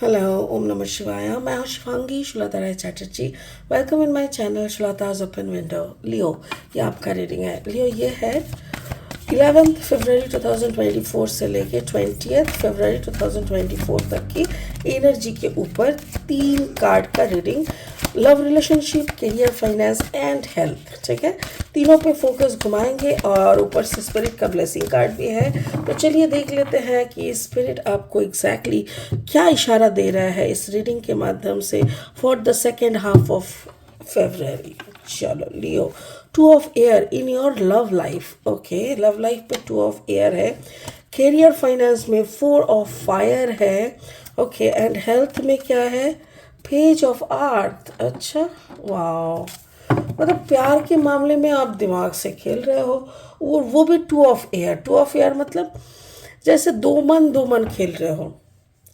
Hello, ओम नमः शिवाय। मैं हूँ Shivangi Shulta Rai Chatterjee. Welcome in my channel Shulta's open window. Leo, ये आपका रीडिंग है। लियो, ये है 11 फरवरी 2024 से लेके 20 फरवरी 2024 तक की एनर्जी के ऊपर 3 कार्ड का reading. Love, relationship, career, finance and health. ठीक है, तीनों पे फोकस घुमाएंगे और ऊपर से स्पिरिट का ब्लेसिंग कार्ड भी है। तो चलिए देख लेते हैं कि स्पिरिट आपको एग्जैक्टली क्या इशारा दे रहा है इस रीडिंग के माध्यम से for the second half of February. चलो लियो, 2 of air in your love life. Okay, love life पे 2 ऑफ एयर है। करियर फाइनेंस में 4 ऑफ फायर है। ओके, एंड हेल्थ में क्या है? पेज ऑफ आर्थ। अच्छा, वाह, मतलब प्यार के मामले में आप दिमाग से खेल रहे हो। और वो भी 2 ऑफ एयर। 2 ऑफ एयर मतलब जैसे दो मन खेल रहे हो।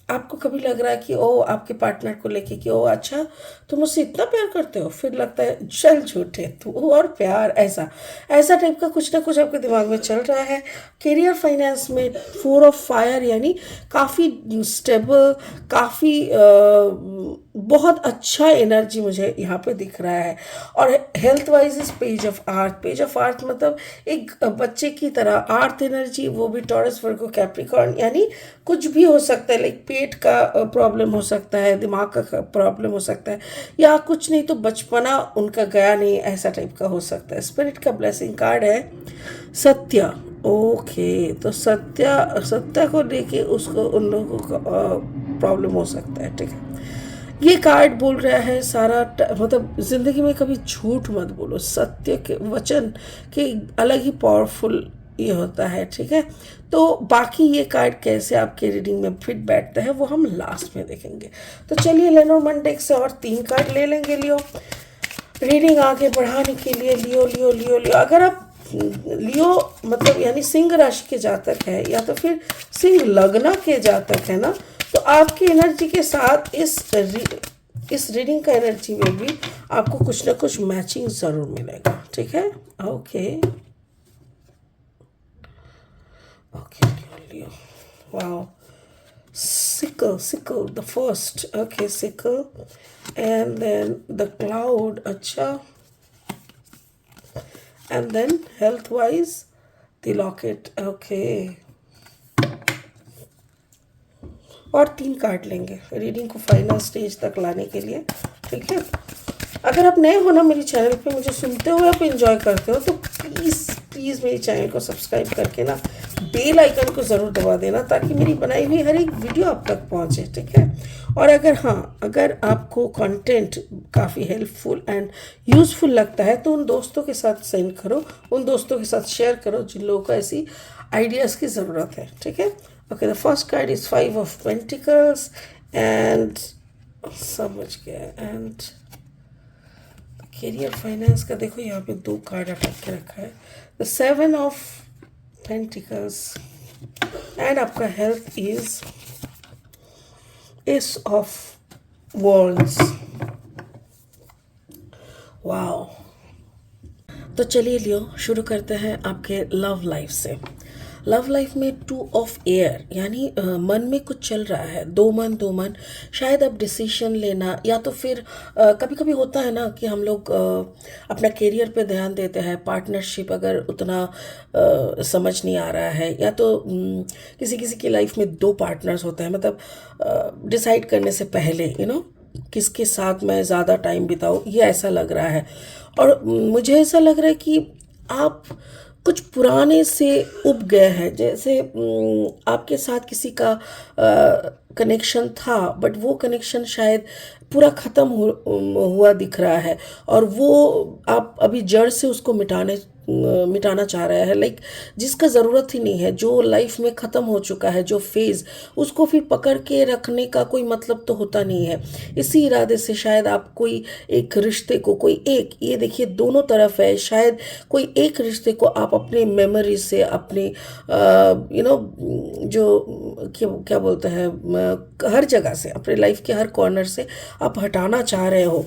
आपको कभी लग रहा है कि ओ, आपके पार्टनर को लेके कि ओ अच्छा, तुम मुझसे इतना प्यार करते हो, फिर लगता है चल झूठे तू और प्यार, ऐसा ऐसा टाइप का कुछ ना कुछ आपके दिमाग में चल रहा है। करियर फाइनेंस में 4 ऑफ फायर यानी काफ़ी स्टेबल, काफ़ी बहुत अच्छा एनर्जी मुझे यहाँ पे दिख रहा है। और health wise is page of आर्थ। पेज ऑफ आर्थ मतलब एक बच्चे की तरह आर्थ एनर्जी, वो भी टॉरस, वर्गो, कैप्रिकॉर्न, यानी कुछ भी हो सकता है। लाइक पेट का प्रॉब्लम हो सकता है, दिमाग का प्रॉब्लम हो सकता है, या कुछ नहीं तो बचपना उनका गया नहीं, ऐसा टाइप का हो सकता है। स्पिरिट का ब्लेसिंग कार्ड है सत्य। ओके, तो सत्य को लेके उसको उन लोगों का प्रॉब्लम हो सकता है। ठीक है, ये कार्ड बोल रहा है मतलब जिंदगी में कभी झूठ मत बोलो। सत्य के वचन के अलग ही पावरफुल ये होता है। ठीक है, तो बाकी ये कार्ड कैसे आपके रीडिंग में फिट बैठता है वो हम लास्ट में देखेंगे। तो चलिए लेनोर्मैंड डेक से और 3 कार्ड ले लेंगे लियो, रीडिंग आगे बढ़ाने के लिए। लियो लियो लियो लियो, अगर आप लियो मतलब यानी सिंह राशि के जातक है या तो फिर सिंह लग्न के जातक है ना, तो आपकी एनर्जी के साथ इस रीडिंग का एनर्जी में भी आपको कुछ ना कुछ मैचिंग जरूर मिलेगा। ठीक है, okay okay Leo Leo, wow, sickle the first. Okay, sickle, and then the cloud. Acha, and then health wise the locket. Okay, और 3 कार्ड लेंगे रीडिंग को फाइनल स्टेज तक लाने के लिए। ठीक है, अगर आप नए हो ना मेरे चैनल पे, मुझे सुनते हुए आप एंजॉय करते हो, तो प्लीज़ प्लीज़ मेरे चैनल को सब्सक्राइब करके ना बेल आइकन को ज़रूर दबा देना, ताकि मेरी बनाई हुई हर एक वीडियो आप तक पहुंचे। ठीक है, और अगर आपको कंटेंट काफ़ी हेल्पफुल एंड यूज़फुल लगता है तो उन दोस्तों के साथ सेंड करो, उन दोस्तों के साथ शेयर करो जिन लोगों को ऐसी आइडियाज़ की ज़रूरत है। ठीक है, okay, the first card is 5 of pentacles and समझ गया। एंड करियर फाइनेंस का देखो यहाँ पे 2 कार्ड अटक के रखा है, द 7 ऑफ पेंटिकल्स, एंड आपका health is S of wands. Wow, तो चलिए लियो शुरू करते हैं आपके लव लाइफ से। लव लाइफ में 2 ऑफ एयर यानी मन में कुछ चल रहा है, दो मन शायद अब डिसीजन लेना, या तो फिर कभी कभी होता है ना कि हम लोग अपना करियर पे ध्यान देते हैं, पार्टनरशिप अगर उतना समझ नहीं आ रहा है, या तो किसी किसी की लाइफ में 2 पार्टनर्स होते हैं, मतलब डिसाइड करने से पहले किसके साथ मैं ज़्यादा टाइम बिताऊँ, ये ऐसा लग रहा है। और मुझे ऐसा लग रहा है कि आप कुछ पुराने से उब गए हैं, जैसे आपके साथ किसी का कनेक्शन था, बट वो कनेक्शन शायद पूरा ख़त्म हुआ दिख रहा है, और वो आप अभी जड़ से उसको मिटाना चाह रहा है। लाइक जिसका ज़रूरत ही नहीं है, जो लाइफ में ख़त्म हो चुका है, जो फेज़, उसको फिर पकड़ के रखने का कोई मतलब तो होता नहीं है। इसी इरादे से शायद आप कोई एक रिश्ते को, ये देखिए दोनों तरफ है, शायद कोई एक रिश्ते को आप अपने मेमोरी से, अपने जो क्या बोलते हैं, हर जगह से, अपने लाइफ के हर कॉर्नर से आप हटाना चाह रहे हो।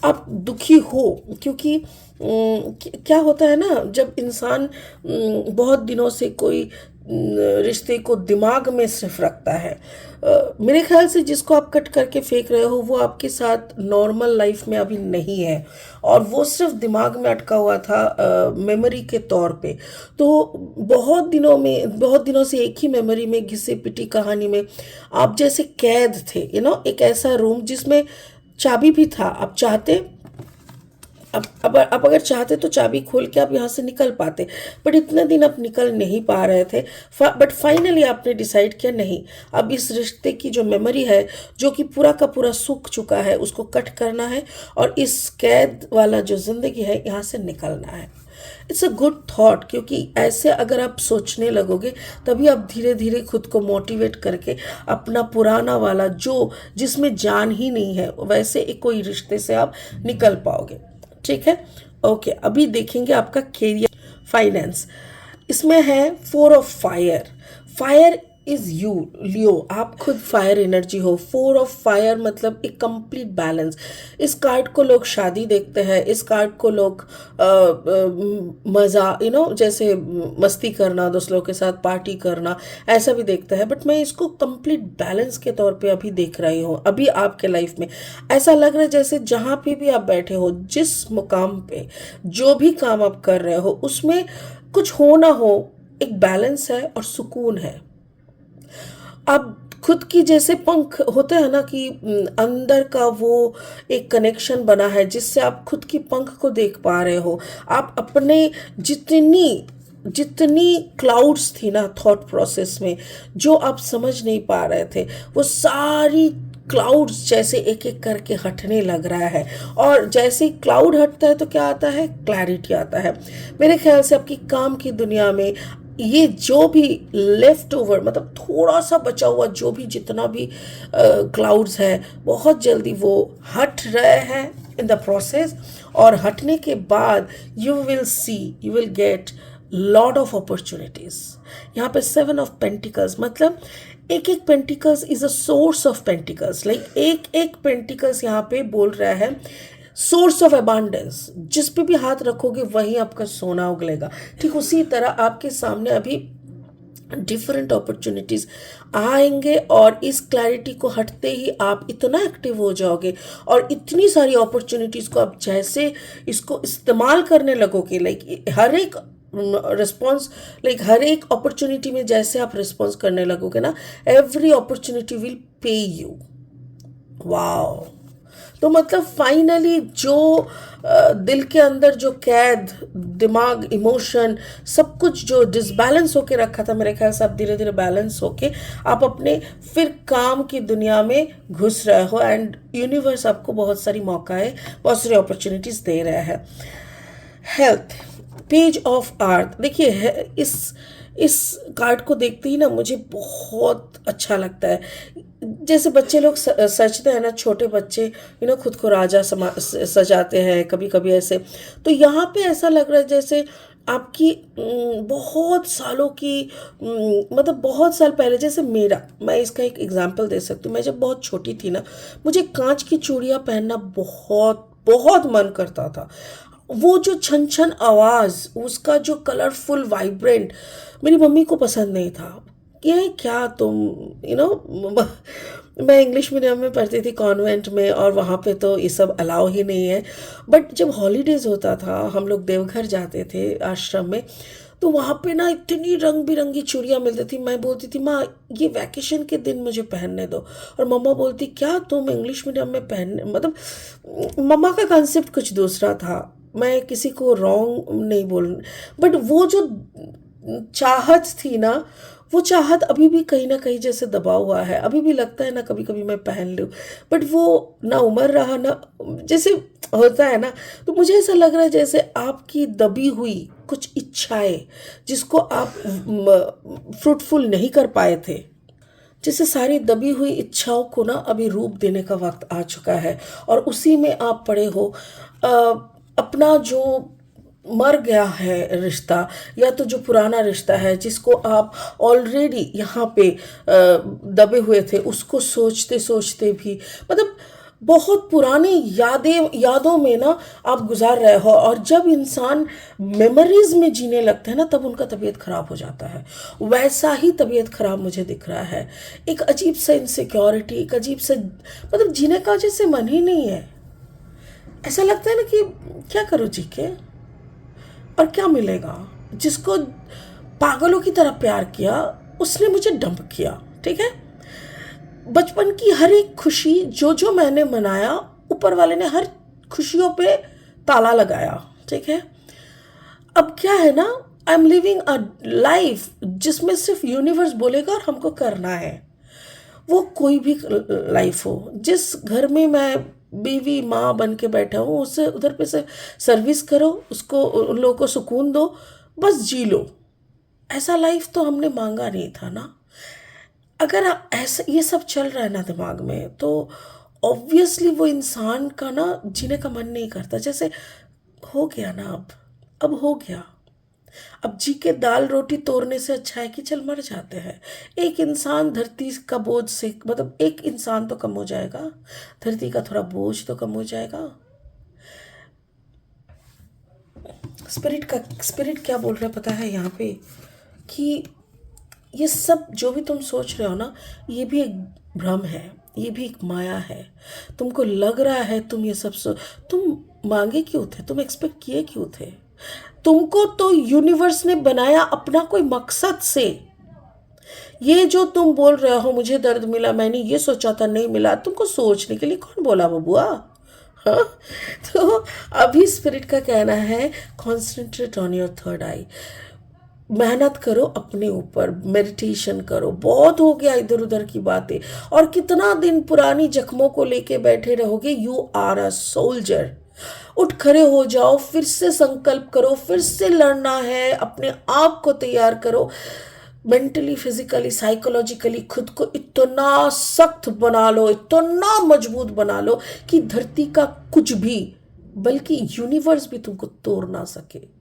आप दुखी हो क्योंकि क्या होता है ना, जब इंसान बहुत दिनों से कोई रिश्ते को दिमाग में सिर्फ रखता है। मेरे ख्याल से जिसको आप कट करके फेंक रहे हो वो आपके साथ नॉर्मल लाइफ में अभी नहीं है, और वो सिर्फ दिमाग में अटका हुआ था मेमोरी के तौर पे। तो बहुत दिनों से एक ही मेमोरी में घिसे पिटी कहानी में आप जैसे कैद थे, एक ऐसा रूम जिसमें चाबी भी था। आप चाहते, अब अगर चाहते तो चाबी खोल के आप यहाँ से निकल पाते, बट इतने दिन आप निकल नहीं पा रहे थे। बट फाइनली आपने डिसाइड किया नहीं, अब इस रिश्ते की जो मेमोरी है, जो कि पूरा का पूरा सूख चुका है, उसको कट करना है और इस कैद वाला जो जिंदगी है यहाँ से निकलना है। इट्स अ गुड थॉट, क्योंकि ऐसे अगर आप सोचने लगोगे तभी आप धीरे धीरे खुद को मोटिवेट करके अपना पुराना वाला जो जिसमें जान ही नहीं है वैसे एक कोई रिश्ते से आप निकल पाओगे। ठीक है, ओके। अभी देखेंगे आपका कैरियर, फाइनेंस। इसमें है 4 of fire. Fire is you Leo, आप खुद फायर एनर्जी हो। 4 ऑफ फायर मतलब एक कंप्लीट बैलेंस। इस कार्ड को लोग शादी देखते हैं, इस कार्ड को लोग मज़ा जैसे मस्ती करना, दोस्तों के साथ पार्टी करना, ऐसा भी देखते हैं। बट मैं इसको कंप्लीट बैलेंस के तौर पे अभी देख रही हूँ। अभी आपके लाइफ में ऐसा लग रहा है जैसे जहाँ पे भी आप बैठे हो, जिस मुकाम पे जो भी काम आप कर रहे हो, उसमें कुछ हो ना हो एक बैलेंस है और सुकून है। अब खुद की जैसे पंख होते हैं ना, कि अंदर का वो एक कनेक्शन बना है जिससे आप खुद की पंख को देख पा रहे हो। आप अपने जितनी क्लाउड्स थी ना थॉट प्रोसेस में, जो आप समझ नहीं पा रहे थे, वो सारी क्लाउड्स जैसे एक एक करके हटने लग रहा है। और जैसे ही क्लाउड हटता है तो क्या आता है, क्लैरिटी आता है। मेरे ख्याल से आपकी काम की दुनिया में ये जो भी लेफ्ट ओवर, मतलब थोड़ा सा बचा हुआ जो भी जितना भी क्लाउड्स है, बहुत जल्दी वो हट रहे हैं इन द प्रोसेस। और हटने के बाद you will get lot of opportunities. यहाँ पे 7 ऑफ पेंटिकल्स मतलब एक एक pentacles is a source of pentacles. Like एक एक पेंटिकल्स यहाँ पे बोल रहा है सोर्स ऑफ अबांडेंस। जिस पे भी हाथ रखोगे वहीं आपका सोना उगलेगा। ठीक उसी तरह आपके सामने अभी डिफरेंट अपॉर्चुनिटीज आएंगे, और इस क्लैरिटी को हटते ही आप इतना एक्टिव हो जाओगे और इतनी सारी अपॉर्चुनिटीज को आप जैसे इसको इस्तेमाल करने लगोगे। लाइक हर एक रिस्पॉन्स, लाइक हर एक अपॉर्चुनिटी में जैसे आप रिस्पॉन्स करने लगोगे ना, every opportunity will pay you. Wow. तो मतलब फाइनली जो दिल के अंदर जो कैद, दिमाग, इमोशन, सब कुछ जो डिसबैलेंस होके रखा था, मेरे ख्याल से आप धीरे धीरे बैलेंस होके आप अपने फिर काम की दुनिया में घुस रहे हो। एंड यूनिवर्स आपको बहुत सारी मौकाएं, बहुत सारी अपॉर्चुनिटीज दे रहा है। Health, page of earth. देखिए इस कार्ड को देखते ही ना मुझे बहुत अच्छा लगता है। जैसे बच्चे लोग सजते हैं ना, छोटे बच्चे खुद को राजा सजाते हैं कभी कभी ऐसे। तो यहाँ पे ऐसा लग रहा है जैसे आपकी बहुत सालों की मतलब बहुत साल पहले, जैसे मैं इसका एक एग्जांपल दे सकती हूँ। मैं जब बहुत छोटी थी ना, मुझे कांच की चूड़ियाँ पहनना बहुत बहुत मन करता था। वो जो छन छन आवाज़, उसका जो कलरफुल वाइब्रेंट, मेरी मम्मी को पसंद नहीं था। ये क्या तुम मैं इंग्लिश मीडियम में पढ़ती थी कॉन्वेंट में, और वहाँ पे तो ये सब अलाउ ही नहीं है। बट जब हॉलीडेज़ होता था, हम लोग देवघर जाते थे आश्रम में, तो वहाँ पे ना इतनी रंग बिरंगी चूड़ियाँ मिलती थी। मैं बोलती थी माँ ये वैकेशन के दिन मुझे पहनने दो, और मम्मा बोलती क्या तुम इंग्लिश मीडियम में पहनने, मतलब मम्मा का कॉन्सेप्ट कुछ दूसरा था। मैं किसी को रॉन्ग नहीं बोल, बट वो जो चाहत थी ना, वो चाहत अभी भी कहीं ना कहीं जैसे दबा हुआ है। अभी भी लगता है ना कभी कभी मैं पहन लूँ, बट वो ना उम्र रहा ना जैसे होता है ना। तो मुझे ऐसा लग रहा है जैसे आपकी दबी हुई कुछ इच्छाएं जिसको आप फ्रूटफुल नहीं कर पाए थे, जैसे सारी दबी हुई इच्छाओं को ना अभी रूप देने का वक्त आ चुका है, और उसी में आप पड़े हो। अपना जो मर गया है रिश्ता, या तो जो पुराना रिश्ता है जिसको आप ऑलरेडी यहाँ पे दबे हुए थे, उसको सोचते सोचते भी मतलब बहुत पुरानी यादों में ना आप गुजार रहे हो, और जब इंसान मेमोरीज में जीने लगते हैं ना तब उनका तबीयत खराब हो जाता है। वैसा ही तबीयत खराब मुझे दिख रहा है। एक अजीब सा इनसिक्योरिटी, एक अजीब सा मतलब जीने का जैसे मन ही नहीं है। ऐसा लगता है ना कि क्या करो जी के, और क्या मिलेगा। जिसको पागलों की तरह प्यार किया उसने मुझे डंप किया, ठीक है। बचपन की हर एक खुशी जो जो मैंने मनाया, ऊपर वाले ने हर खुशियों पे ताला लगाया, ठीक है। अब क्या है ना, I am living a life जिसमें सिर्फ यूनिवर्स बोलेगा और हमको करना है। वो कोई भी लाइफ हो, जिस घर में मैं बीवी माँ बन के बैठा हूँ, उससे उधर पे से सर्विस करो, उसको उन लोगों को सुकून दो, बस जी लो। ऐसा लाइफ तो हमने मांगा नहीं था ना। अगर ऐसा ये सब चल रहा है ना दिमाग में, तो ऑब्वियसली वो इंसान का ना जीने का मन नहीं करता। जैसे हो गया ना, अब हो गया। अब जी के दाल रोटी तोड़ने से अच्छा है कि चल मर जाते हैं। एक इंसान धरती का बोझ से, मतलब एक इंसान तो कम हो जाएगा, धरती का थोड़ा बोझ तो कम हो जाएगा। स्पिरिट क्या बोल रहा है पता है यहाँ पे, कि ये सब जो भी तुम सोच रहे हो ना, ये भी एक भ्रम है, ये भी एक माया है। तुमको लग रहा है तुम ये सब तुम मांगे क्यों थे, तुम एक्सपेक्ट किए क्यों थे। तुमको तो यूनिवर्स ने बनाया अपना कोई मकसद से। ये जो तुम बोल रहे हो मुझे दर्द मिला, मैंने ये सोचा था नहीं मिला, तुमको सोचने के लिए कौन बोला बबुआ। हाँ। तो अभी स्पिरिट का कहना है कॉन्सेंट्रेट ऑन योर थर्ड आई। मेहनत करो अपने ऊपर, मेडिटेशन करो। बहुत हो गया इधर उधर की बातें, और कितना दिन पुरानी जख्मों को लेके बैठे रहोगे। You are a soldier. उठ खड़े हो जाओ, फिर से संकल्प करो, फिर से लड़ना है। अपने आप को तैयार करो, मेंटली फिजिकली साइकोलॉजिकली खुद को इतना सख्त बना लो, इतना मजबूत बना लो कि धरती का कुछ भी, बल्कि यूनिवर्स भी तुमको तोड़ ना सके।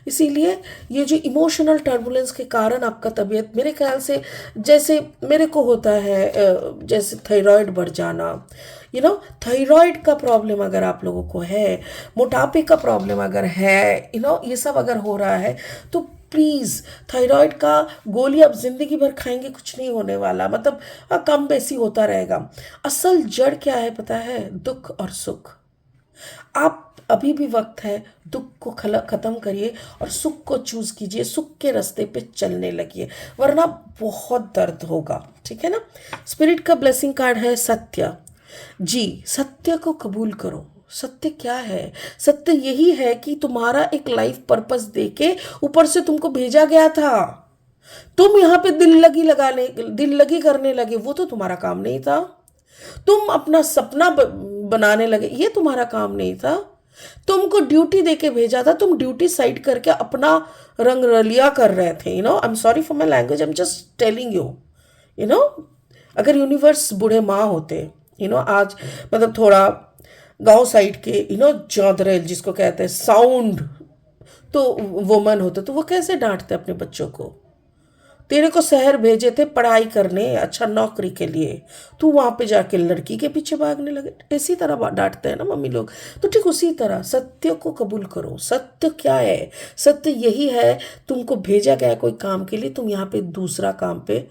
इसीलिए ये जो इमोशनल टर्बुलेंस के कारण आपका तबीयत, मेरे ख्याल से जैसे मेरे को होता है, जैसे थायराइड बढ़ जाना, थायराइड का प्रॉब्लम अगर आप लोगों को है, मोटापे का प्रॉब्लम अगर है, ये सब अगर हो रहा है, तो प्लीज़ थायराइड का गोली आप जिंदगी भर खाएंगे कुछ नहीं होने वाला, मतलब कम बेसी होता रहेगा। असल जड़ क्या है पता है, दुख और सुख। आप अभी भी वक्त है, दुख को खत्म करिए और सुख को चूज कीजिए, सुख के रास्ते पे चलने लगिए, वरना बहुत दर्द होगा, ठीक है ना। स्पिरिट का ब्लेसिंग कार्ड है सत्य। जी, सत्य को कबूल करो। सत्य क्या है? सत्य यही है कि तुम्हारा एक लाइफ पर्पस देके ऊपर से तुमको भेजा गया था। तुम यहाँ पे दिल लगी करने लगे, वो तो तुम्हारा काम नहीं था। तुम अपना सपना बनाने लगे, ये तुम्हारा काम नहीं था। तुमको ड्यूटी देके भेजा था, तुम ड्यूटी साइड करके अपना रंग रलिया कर रहे थे। I am sorry for my language, I am just telling you. अगर यूनिवर्स बूढ़े माँ होते, आज मतलब थोड़ा गांव साइड के चौधरेल जिसको कहते हैं साउंड, तो वुमन होते तो वो कैसे डांटते अपने बच्चों को। तेरे को शहर भेजे थे पढ़ाई करने, अच्छा नौकरी के लिए, तू वहां पे जाके लड़की के पीछे भागने लगे। इसी तरह डांटते हैं ना मम्मी लोग। तो ठीक उसी तरह सत्य को कबूल करो। सत्य क्या है? सत्य यही है, तुमको भेजा गया कोई काम के लिए, तुम यहाँ पे दूसरा काम पे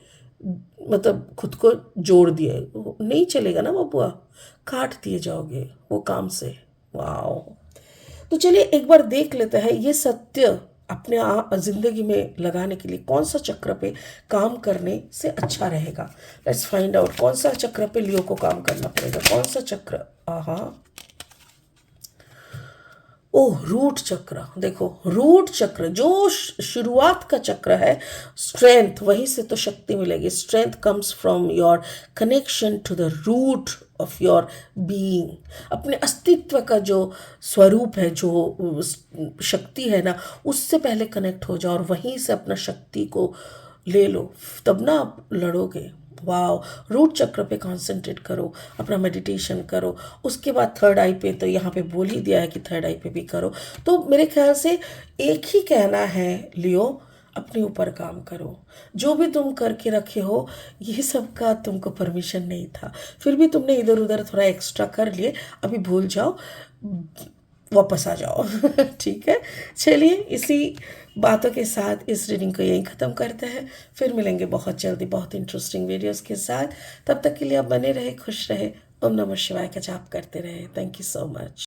मतलब खुद को जोड़ दिए, नहीं चलेगा ना बबुआ, काट दिए जाओगे वो काम से। वाह। तो चलिए एक बार देख लेते हैं ये सत्य अपने जिंदगी में लगाने के लिए कौन सा चक्र पे काम करने से अच्छा रहेगा। लेट्स फाइंड आउट कौन सा चक्र पे लियो को काम करना पड़ेगा, कौन सा चक्र। ओह, रूट चक्र। देखो, रूट चक्र जो शुरुआत का चक्र है, स्ट्रेंथ, वहीं से तो शक्ति मिलेगी। Strength comes from your connection to the root of your being. अपने अस्तित्व का जो स्वरूप है, जो शक्ति है ना, उससे पहले कनेक्ट हो जाओ और वहीं से अपना शक्ति को ले लो, तब ना आप लड़ोगे। वाओ। रूट चक्र पे कंसंट्रेट करो, अपना मेडिटेशन करो। उसके बाद थर्ड आई पे, तो यहाँ पे बोल ही दिया है कि थर्ड आई पे भी करो। तो मेरे ख्याल से एक ही कहना है लियो, अपने ऊपर काम करो। जो भी तुम करके रखे हो ये सब का तुमको परमिशन नहीं था, फिर भी तुमने इधर उधर थोड़ा एक्स्ट्रा कर लिए, अभी भूल जाओ, वापस आ जाओ। ठीक है, चलिए इसी बातों के साथ इस रीडिंग को यहीं ख़त्म करते हैं। फिर मिलेंगे बहुत जल्दी बहुत इंटरेस्टिंग वीडियोस के साथ। तब तक के लिए आप बने रहे, खुश रहे, ओम नमः शिवाय का जाप करते रहे। Thank you so much.